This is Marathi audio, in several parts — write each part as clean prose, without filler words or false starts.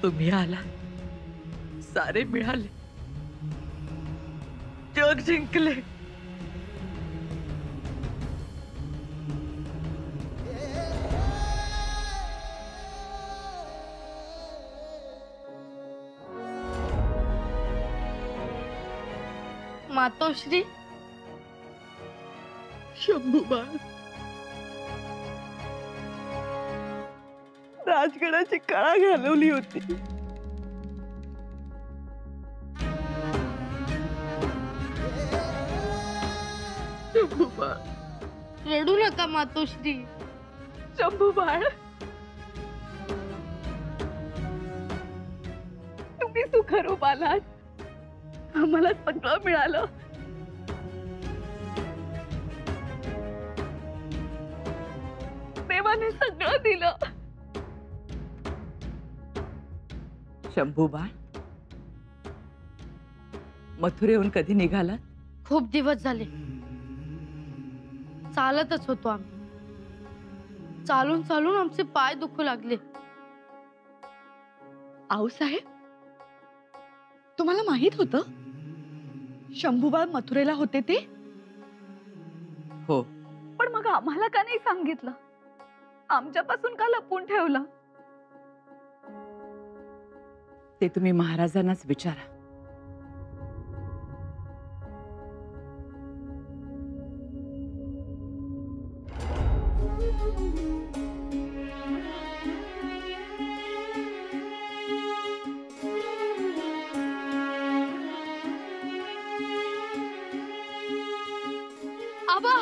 तुम्ही आला, सारे मिळाले, जग जिंकले. मातोश्री, शंभूबाळ, राजगडाची कळा घालवली होती. शंभूबाळ, रडू नका मातोश्री. शंभूबाळ, तुम्ही सुखरूप आलात. आम्हाला सगळं मिळालं. देवाने सगळं दिलं. शंभूबाळ, मथुरेहून कधी निघालात? खूप दिवस झाले. चालतच होतो आम्ही. चालून चालून आमचे पाय दुखू लागले. आऊसाहेब, तुम्हाला माहित होतं शंभूबाळ मथुरेला होते ते? हो. पण मग आम्हाला का नाही सांगितलं? आमच्यापासून का लपून ठेवलं? ते तुम्ही महाराजांनाच विचारा. आबा,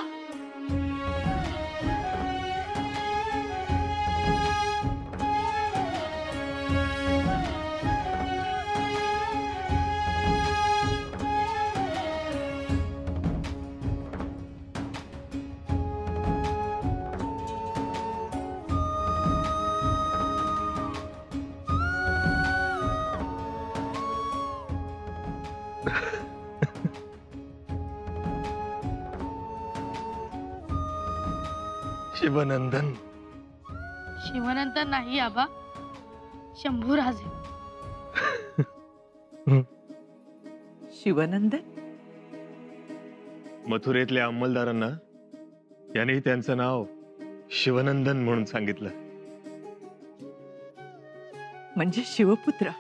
शिवनंदन. शिवनंतर नाही आबा, शंभूराजे. शिवनंदन? मथुरेतल्या अंमलदारांना यांनी त्यांचं नाव शिवनंदन म्हणून सांगितलं. म्हणजे शिवपुत्र.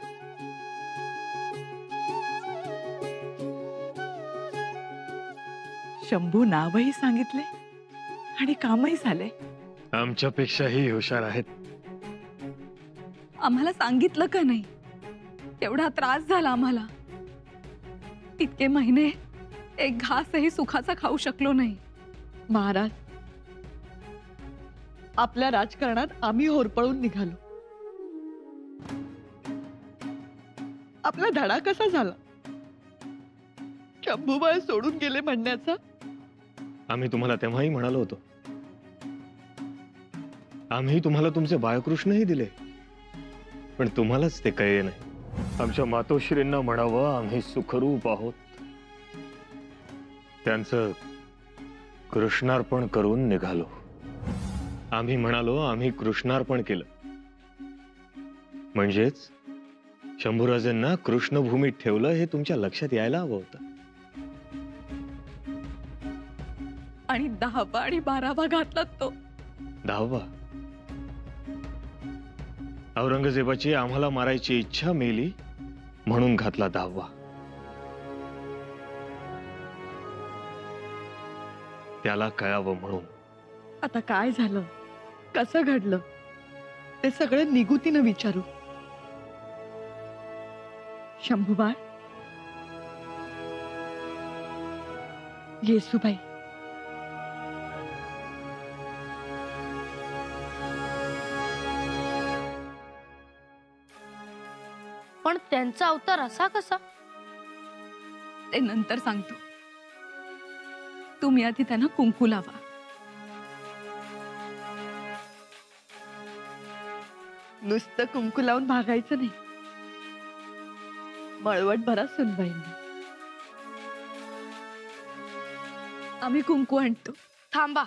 शंभू नावही सांगितले आणि कामही झाले. आमच्यापेक्षाही हुशार आहेत. आम्हाला सांगितलं का नाही? तेवढा त्रास झाला आम्हाला. इतके महिने एक घासही सुखाचा खाऊ शकलो नाही. महाराज, आपल्या राजकारणात आम्ही होरपळून निघालो. आपला धडा कसा झाला? शंभूबाळ सोडून गेले म्हणण्याचा. आम्ही तुम्हाला तेव्हाही म्हणालो होतो. आम्ही तुम्हाला तुमचे बाळकृष्णही दिले, पण तुम्हालाच ते कळले नाही. आमच्या मातोश्रींना म्हणावं आम्ही सुखरूप आहोत. त्यांचं कृष्णार्पण करून निघालो. आम्ही म्हणालो आम्ही कृष्णार्पण केलं, म्हणजेच शंभूराजेंना कृष्णभूमीत ठेवलं हे तुमच्या लक्षात यायला हवं होतं. आणि 10वा आणि 12वा घातला तो. 10वा? औरंगजेबाची आम्हाला मारायची इच्छा मेली म्हणून घातला 10वा. त्याला कळावं म्हणून. आता काय झालं, कसं घडलं ते सगळं निगुतीनं विचारू. शंभूबाळ, येसूबाई, पण त्यांचा अवतार असा कसा? ते नंतर सांगतो. तुम्ही आधी त्यांना कुंकू लावा. नुसतं कुंकू लावून भागायचं नाही. मळवट भरा सुनबाईंना. आम्ही कुंकू आणतो. थांबा.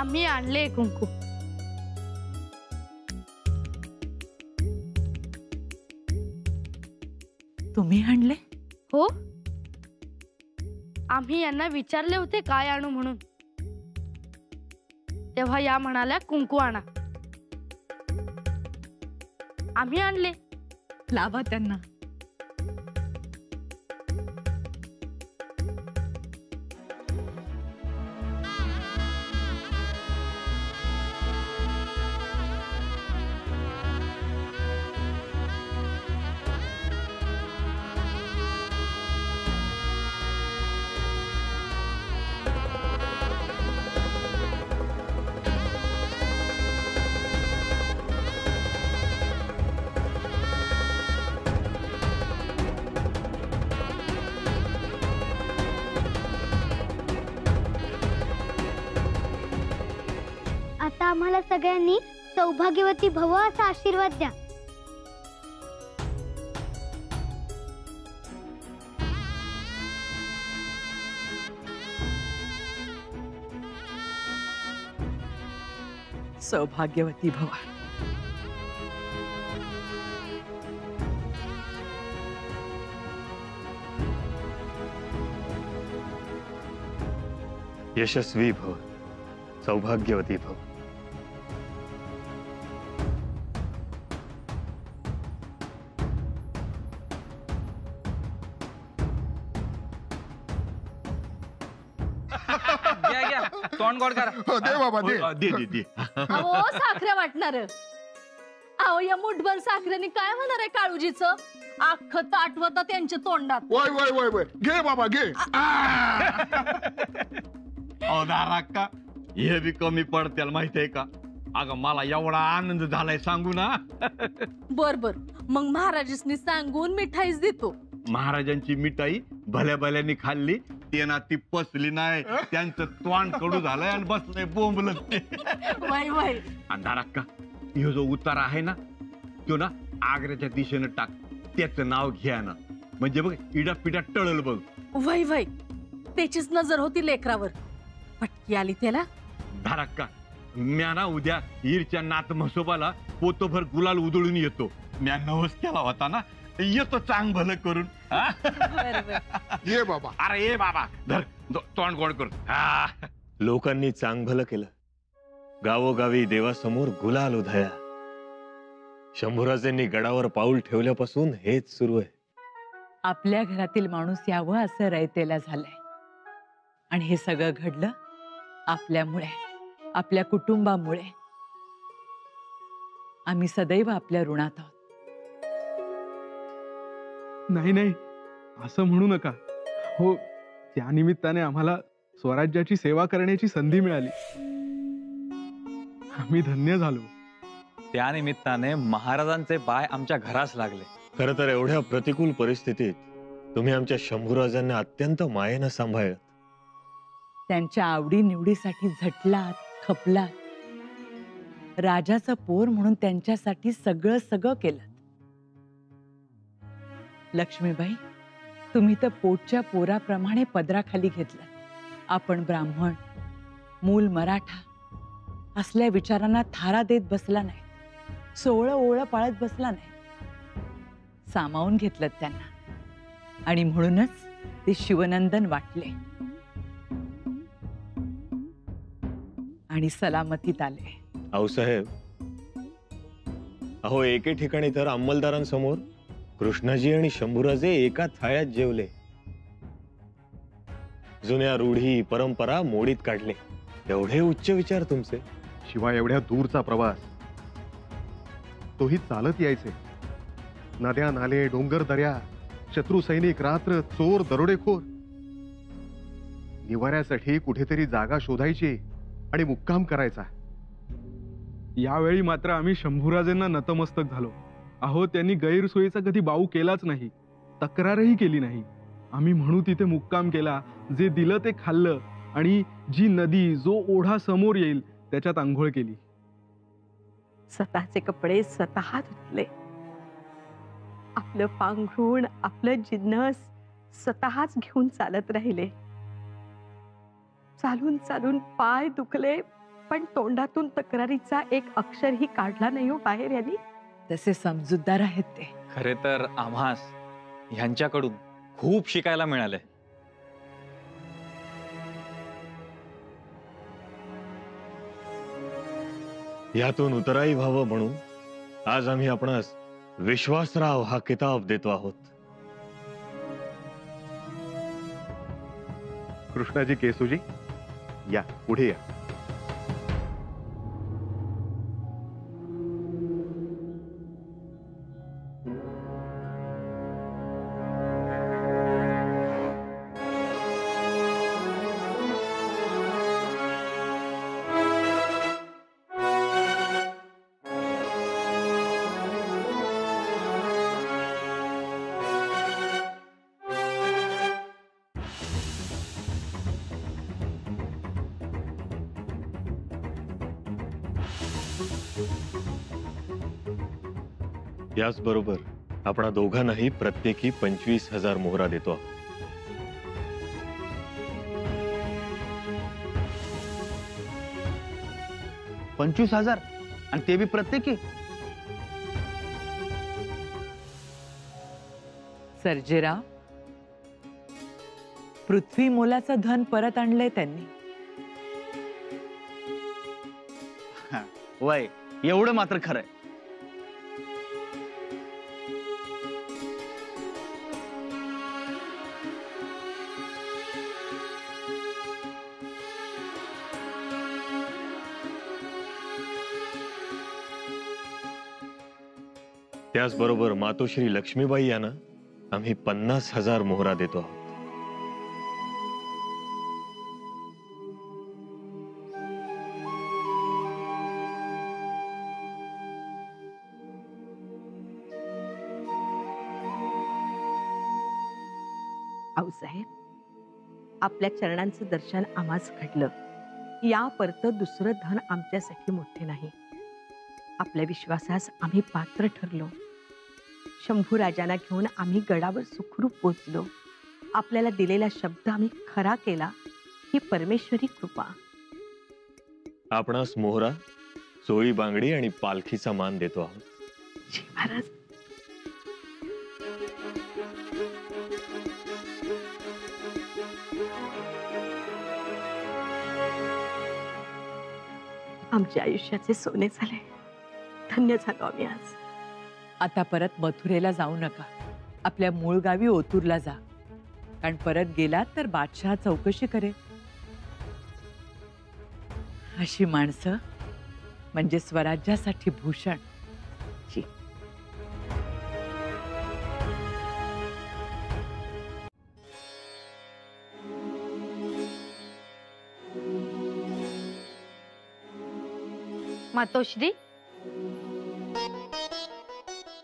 आम्ही आणले कुंकू. तुम्ही आणले? हो, आम्ही यांना विचारले होते काय आणू म्हणून, तेव्हा या म्हणाल्या कुंकू आणा. आम्ही आणले. लावा त्यांना. आता आम्हाला सगळ्यांनी सौभाग्यवती भव असा आशीर्वाद द्या. सौभाग्यवती भवा. यशस्वी भव, सौभाग्यवती भव. घ्या घ्या, तोंड गोड करा. हो, दे बाबा दे. दे. अहो साखरे वाटणार. अहो या मुठभर साखरेने काय होणार आहे काळूजीचं? अख्खं ताटवत त्यांच्या तोंडात. वय वय वय वय, घे बाबा घे. का हे बी कमी पडतील माहितीये का? अगं मला एवढा आनंद झालाय सांगू ना. बर बर, मग महाराजांनी सांगून मिठाईच देतो. महाराजांची मिठाई भल्या भल्यानी खाल्ली, ते ना ती पसली नाही, त्यांचं तोंड कडू झालंय आणि बसलंय बोंबलत ते. वय वय. अंधारा का ह्यो जो उतारा आहे ना, तो ना आग्र्याच्या दिशेनं टाक, त्याचं नाव घ्या ना, म्हणजे बघ इडा पिडा टळल बघ. वय वय, त्याचीच नजर होती लेकरावर. पटकी आली त्याला. धाराक्का म्या ना उद्या ईरच्या नात म्हसोबाला पोतोभर गुलाल उधळून येतो. म्या नवस केला होता ना, येतो चांग भलं करून. ये बाबा. अरे ये बाबा, धर तोंड गोड करून. लोकांनी चांग भलं केलं. गावोगावी देवासमोर गुलाल उधळला. शंभूराजेंनी गडावर पाऊल ठेवल्यापासून हेच सुरू आहे. आपल्या घरातील माणूस यावं असं रयतेला झालंय. आणि हे सगळं घडलं आपल्यामुळे, आपल्या कुटुंबामुळे. आम्ही सदैव आपल्या ऋणात आहोत. नाही नाही, असं म्हणू नका हो. त्या निमित्ताने आम्हाला स्वराज्याची सेवा करण्याची संधी मिळाली. आम्ही धन्य झालो. त्या निमित्ताने महाराजांचे पाय आमच्या घरास लागले. खरं तर एवढ्या प्रतिकूल परिस्थितीत तुम्ही आमच्या शंभूराजांना अत्यंत मायेनं सांभाळलं. त्यांच्या आवडी निवडीसाठी झटलात, खपलात. राजाचं पोर म्हणून त्यांच्यासाठी सगळं सगळं केलं. लक्ष्मीबाई, तुम्ही तर पोटच्या पोराप्रमाणे पदराखाली घेतलं. आपण ब्राह्मण, मूल मराठा असल्या विचारांना थारा देत बसला नाही, सोहळं ओळं पाळत बसला नाही. सामावून घेतलं त्यांना, आणि म्हणूनच ते शिवनंदन वाटले आणि सलामतीत आले. आऊसाहेब, अहो एके ठिकाणी तर अंमलदारांसमोर कृष्णाजी आणि शंभूराजे एका थाळ्यात जेवले. जुन्या रूढी परंपरा मोडीत काढले. एवढे उच्च विचार तुमचे. शिवाय एवढ्या दूरचा प्रवास, तोही चालत यायचे. नद्या नाले, डोंगर दऱ्या, शत्रू सैनिक, रात्र, चोर, दरोडेखोर. निवाऱ्यासाठी कुठेतरी जागा शोधायची आणि मुक्काम करायचा. यावेळी मात्र आम्ही शंभूराजेंना नतमस्तक झालो. अहो, त्यांनी गैरसोयीचा कधी बाऊ केलाच नाही, तक्रारही केली नाही. आम्ही म्हणू तिथे मुक्काम केला, जे दिलं ते खाल्लं, आणि जी नदी, जो ओढा समोर येईल त्याच्यात आंघोळ केली. स्वतःचे कपडे स्वतः धुतले. आपलं पांघरूण, आपलं जिन्नस स्वतःच घेऊन चालत राहिले. चालून चालून पाय दुखले, पण तोंडातून तक्रारीचा एक अक्षरही काढला नाही हो बाहेर यांनी. तसे समजूतदार आहेत ते. खरे तर आम्हास ह्यांच्याकडून खूप शिकायला मिळालंय. यातून उतराई व्हावं म्हणून आज आम्ही आपणास विश्वासराव हा किताब देतो आहोत. कृष्णाजी, केसूजी, या पुढे या. याचबरोबर आपणा दोघांनाही प्रत्येकी 25,000 मोहरा देतो आहोत. आणि ते बी प्रत्येकी. सर्जेराव, पृथ्वी मोलाचं धन परत आणलंय त्यांनी. वय एवढं मात्र खरंय. त्याचबरोबर मातोश्री लक्ष्मीबाई यांना आम्ही 50,000 मोहरा देतो आहोत. आऊसाहेब, आपल्या चरणांचं दर्शन आम्हाच घडलं. या परत दुसरं धन आमच्यासाठी मोठे नाही. आपल्या विश्वासास आम्ही पात्र ठरलो. शंभू राजांना घेऊन आम्ही गडावर सुखरूप पोचलो. आपल्याला दिलेला शब्द आम्ही खरा केला, ही परमेश्वरी कृपा. आपणास मोहरा, चोळी बांगडी आणि पालखीचा मान देतो आहोत. जी महाराज. आमच्या आयुष्याचे सोने झाले. धन्य झालो आम्ही आज. आता परत मथुरेला जाऊ नका. आपल्या मूळ गावी ओतूरला जा. कारण परत गेलात तर बादशहा चौकशी करेल. अशी माणसं म्हणजे स्वराज्यासाठी भूषण. जी. मातोश्री,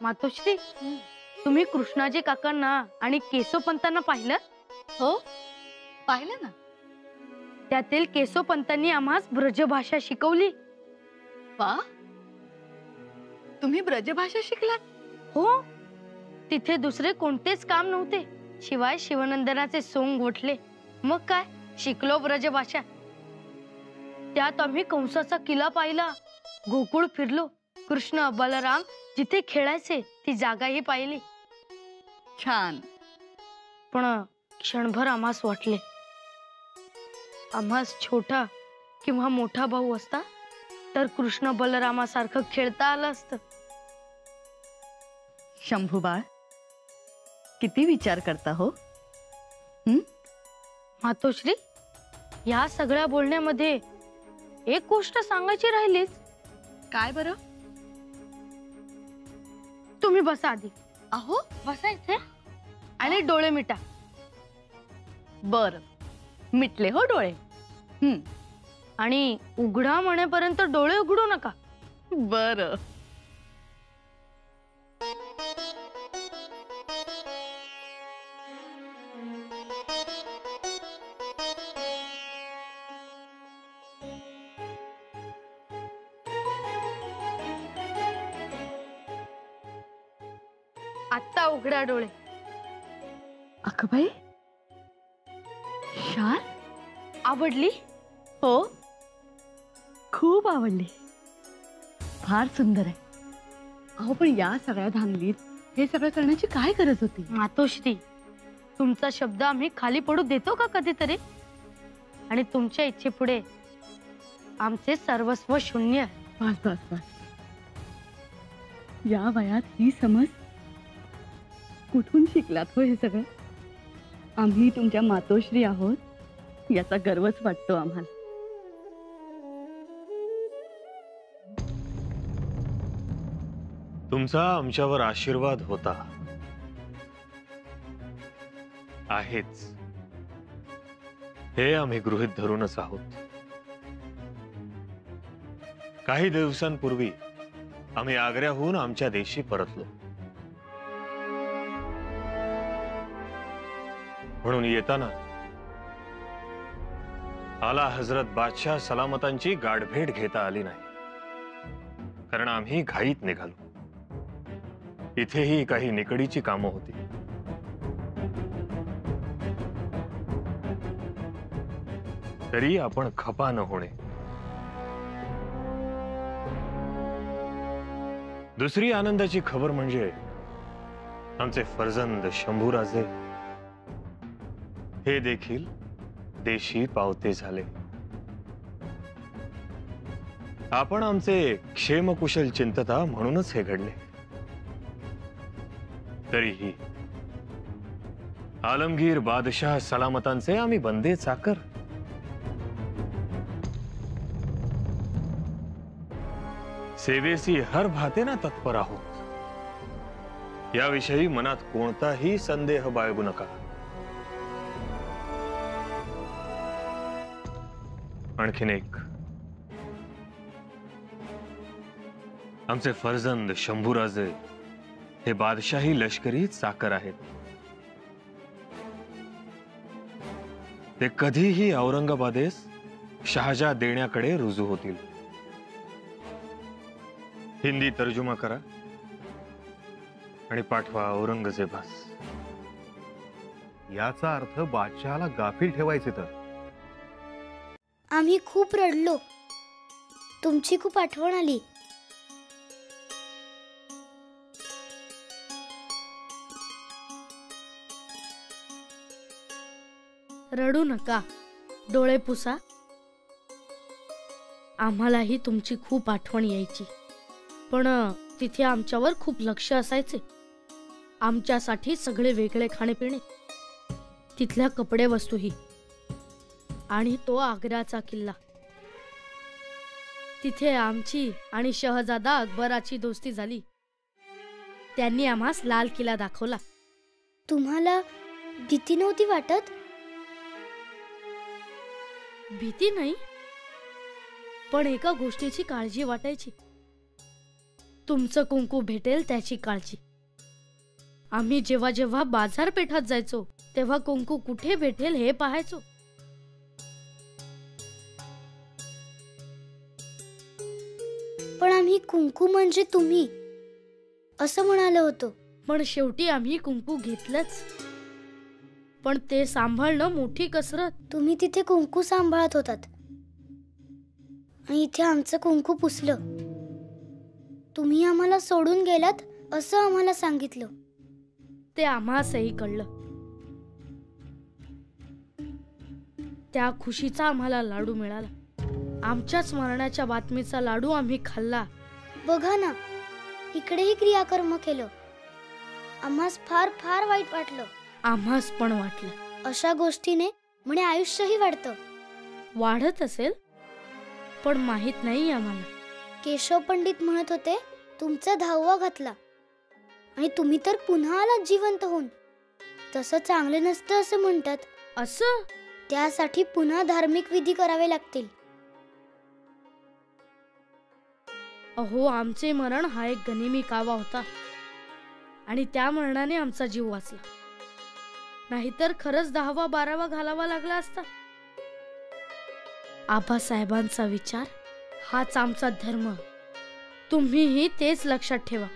मातोश्री, तुम्ही कृष्णाजी काकांना आणि केशवपंतांना पाहिलं? हो, पाहिलं ना. त्यातील केशवपंतांनी आम्हास ब्रजभाषा शिकवली. वा, तुम्ही ब्रजभाषा शिकलात? हो, तिथे दुसरे कोणतेच काम नव्हते शिवाय शिवनंदनाचे सोंग गोठले. मग काय शिकलो ब्रजभाषा. त्यात आम्ही कंसाचा किल्ला पाहिला, गोकुळ फिरलो, कृष्ण बलराम जिथे खेळायचे ती जागाही पाहिली. छान. पण क्षणभर आम्हास वाटले, आम्हास छोटा किंवा मोठा भाऊ असता तर कृष्ण बलरामासारखं खेळता आलं असतं. शंभूबाळ, किती विचार करता हो. मातोश्री, या सगळ्या बोलण्यामध्ये एक गोष्ट सांगायची राहिलीच. काय बरं? तुम्ही बसा आधी. अहो, बसा इथे आणि डोळे मिटा. बर, मिटले हो डोळे. आणि उघडा म्हणेपर्यंत डोळे उघडू नका. बर. आत्ता उघडा डोळे. अगबाई, शाल आवडली? हो. खूप आवडली, फार सुंदर आहे. अहो पण या सगळ्या धांदलीत हे सगळं करण्याची काय गरज होती? मातोश्री, तुमचा शब्द आम्ही खाली पडू देतो का कधीतरी? आणि तुमच्या इच्छेपुढे आमचे सर्वस्व शून्य. बस बस बस, या वयात ही समज कुठून शिकलात हो हे सगळं? आम्ही तुमच्या मातोश्री आहोत याचा गर्वच वाटतो आम्हाला. तुमचा आमच्यावर आशीर्वाद होता, आहेच, हे आम्ही गृहीत धरूनच आहोत. काही दिवसांपूर्वी आम्ही आग्र्याहून आमच्या देशी परतलो. म्हणून येताना आला हजरत बादशाह सलामतांची गाठभेट घेता आली नाही, कारण आम्ही घाईत निघालो. इथेही काही निकडीची कामं होती. तरी आपण खपा न होणे. दुसरी आनंदाची खबर म्हणजे आमचे फर्जंद शंभूराजे हे देखील देशी पावते झाले. आपण आमचे क्षेमकुशल चिंतता म्हणूनच हे घडले. तरीही आलमगीर बादशाह सलामतांचे आम्ही बंदे चाकर. सेवेसी हर भातेना तत्पर आहोत. याविषयी मनात कोणताही संदेह बाळगू नका. आणखीन एक, आमचे फर्जंद शंभूराजे हे बादशाही लष्करी चाकर आहेत. ते कधीही औरंगाबादेस शहाजा देण्याकडे रुजू होतील. हिंदी तर्जुमा करा आणि पाठवा औरंगजेबास. याचा अर्थ बादशहाला गाफील ठेवायचे तर. आम्ही खूप रडलो, तुमची खूप आठवण आली. रडू नका, डोळे पुसा. आम्हालाही तुमची खूप आठवण यायची, पण तिथे आमच्यावर खूप लक्ष असायचे. आमच्यासाठी सगळे वेगळे खाणेपिणे, तिथल्या कपडे वस्तूही, आणि तो आग्र्याचा किल्ला. तिथे आमची आणि शहजादा अकबराची दोस्ती झाली. त्यांनी आम्हास लाल किल्ला दाखवला. तुम्हाला भीती नव्हती वाटत? भीती नाही, पण एका गोष्टीची काळजी वाटायची. तुमचं कुंकू भेटेल त्याची काळजी. आम्ही जेव्हा जेव्हा बाजारपेठात जायचो तेव्हा कुंकू कुठे भेटेल हे पाहायचो. पण आम्ही कुंकू म्हणजे तुम्ही असं म्हणालो होतो. पण शेवटी आम्ही कुंकू घेतलंच. पण ते सांभाळणं मोठी कसरत. तुम्ही तिथे कुंकू सांभाळत होतात आणि इथे आमचं कुंकू पुसलं. तुम्ही आम्हाला सोडून गेलात असं आम्हाला सांगितलं. ते आम्हासही कळलं. त्या खुशीचा आम्हाला लाडू मिळाला. आमच्याच मरणाच्या बातमीचा लाडू आम्ही खाल्ला. बघा ना, इकडेही क्रियाकर्म केलं. आम्हास फार फार वाईट वाटलं. आम्हास पण वाटलं. अशा गोष्टीने म्हणे आयुष्यही वाढतं. वाढत असेल, पण माहित नाही आम्हाला. केशव पंडित म्हणत होते तुमचा 10वा घातला आणि तुम्ही तर पुन्हा आलात जिवंत होऊन. तसं चांगलं नसतं असं म्हणतात. असं? त्यासाठी पुन्हा धार्मिक विधी करावे लागतील. अहो, आमचे मरण हा एक गनिमी कावा होता आणि त्या मरणाने आमचा जीव वाचला. नाहीतर खरंच 10वा 12वा घालावा लागला असता. आबासाहेबांचा विचार हाच आमचा धर्म. तुम्हीही तेच लक्षात ठेवा.